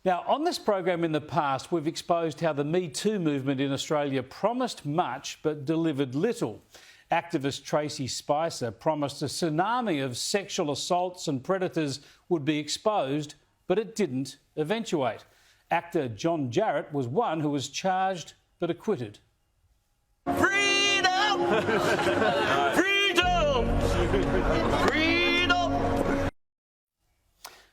Now, on this program in the past, we've exposed how the Me Too movement in Australia promised much but delivered little. Activist Tracy Spicer promised a tsunami of sexual assaults and predators would be exposed, but it didn't eventuate. Actor John Jarrett was one who was charged but acquitted. Freedom! Freedom! Freedom!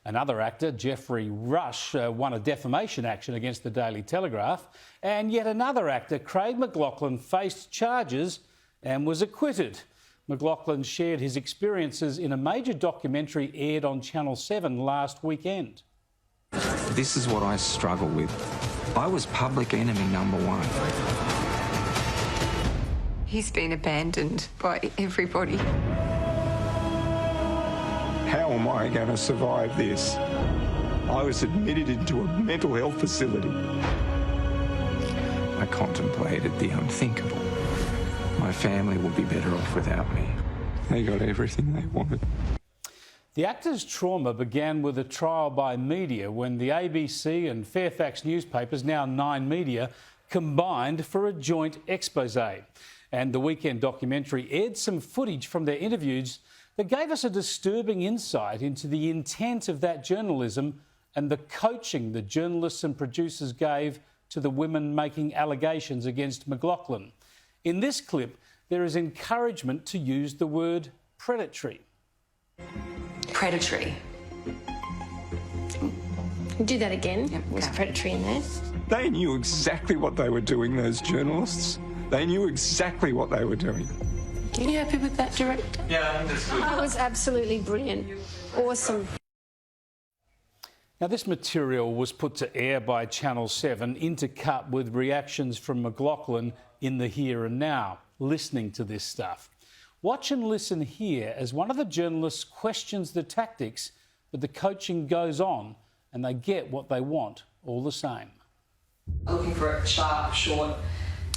Another actor, Jeffrey Rush, won a defamation action against the Daily Telegraph, and yet another actor, Craig McLachlan, faced charges and was acquitted. McLachlan shared his experiences in a major documentary aired on Channel 7 last weekend. This is what I struggle with. I was public enemy number one. He's been abandoned by everybody. How am I going to survive this? I was admitted into a mental health facility. I contemplated the unthinkable. My family will be better off without me. They got everything they wanted. The actor's trauma began with a trial by media when the ABC and Fairfax newspapers, now Nine Media, combined for a joint expose. And the weekend documentary aired some footage from their interviews that gave us a disturbing insight into the intent of that journalism and the coaching the journalists and producers gave to the women making allegations against McLachlan. In this clip, there is encouragement to use the word predatory. Predatory. Do that again. Yep, Was okay. predatory in there? They knew exactly what they were doing, those journalists. They knew exactly what they were doing. Are you happy with that, director? Yeah, that's good. That was absolutely brilliant. Awesome. Now, this material was put to air by Channel 7, intercut with reactions from McLachlan in the here and now, listening to this stuff. Watch and listen here as one of the journalists questions the tactics, but the coaching goes on and they get what they want all the same. Looking for it sharp, short.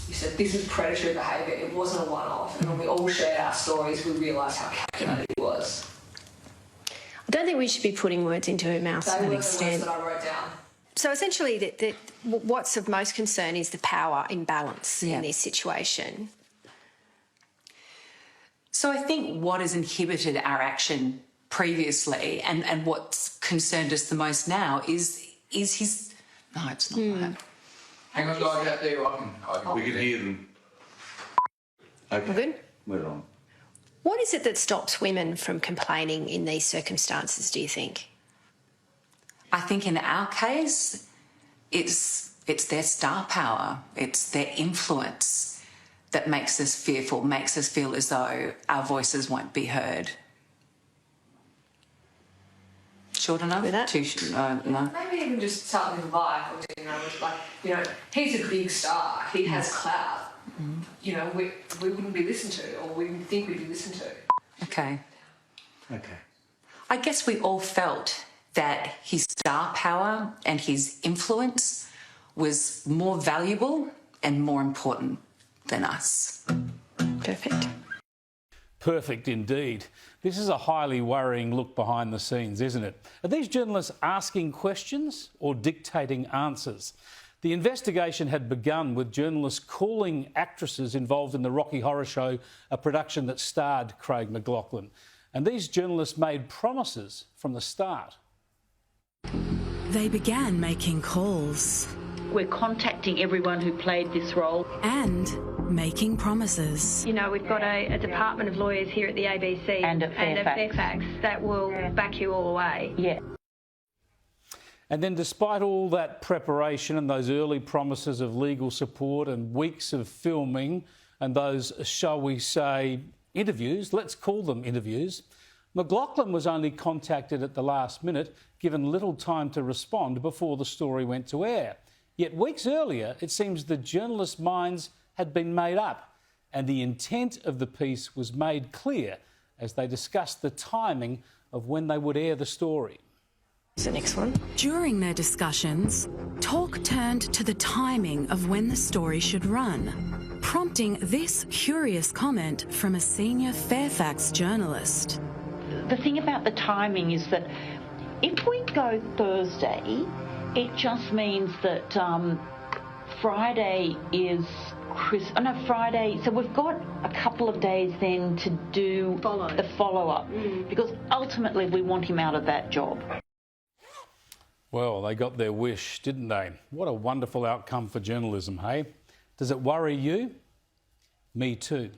You said this is predatory behaviour. It wasn't a one-off. And when we all shared our stories, we realised how calculated it was. I don't think we should be putting words into her mouth to They an were the extent. words that I wrote down. So essentially, what's of most concern is the power imbalance Yeah. in this situation. So I think what has inhibited our action previously and what's concerned us the most now is his... No, it's not that. Hang on, guys, out there. We can hear them. Okay. We're good? Move on. What is it that stops women from complaining in these circumstances, do you think? I think in our case, it's their star power, it's their influence that makes us fearful, makes us feel as though our voices won't be heard. Short enough? With that? Too short? No. Maybe even just something like, he's a big star. He has clout. You know, we wouldn't be listened to, or we didn't think we'd be listened to. Okay. Okay. I guess we all felt that his star power and his influence was more valuable and more important than us. Perfect. Perfect indeed. This is a highly worrying look behind the scenes, isn't it? Are these journalists asking questions or dictating answers? The investigation had begun with journalists calling actresses involved in the Rocky Horror Show, a production that starred Craig McLachlan. And these journalists made promises from the start. They began making calls. We're contacting everyone who played this role. And making promises. You know, we've got a department of lawyers here at the ABC And at Fairfax. that will back you all the way. Yeah. And then despite all that preparation and those early promises of legal support and weeks of filming and those, shall we say, interviews, let's call them interviews, McLachlan was only contacted at the last minute, given little time to respond before the story went to air. Yet weeks earlier, it seems the journalists' minds had been made up and the intent of the piece was made clear as they discussed the timing of when they would air the story. What's the next one? During their discussions, talk turned to the timing of when the story should run, prompting this curious comment from a senior Fairfax journalist. The thing about the timing is that if we go Thursday, It just means that Friday is Friday. So we've got a couple of days then to do the follow-up because ultimately we want him out of that job. Well, they got their wish, didn't they? What a wonderful outcome for journalism, hey? Does it worry you? Me too.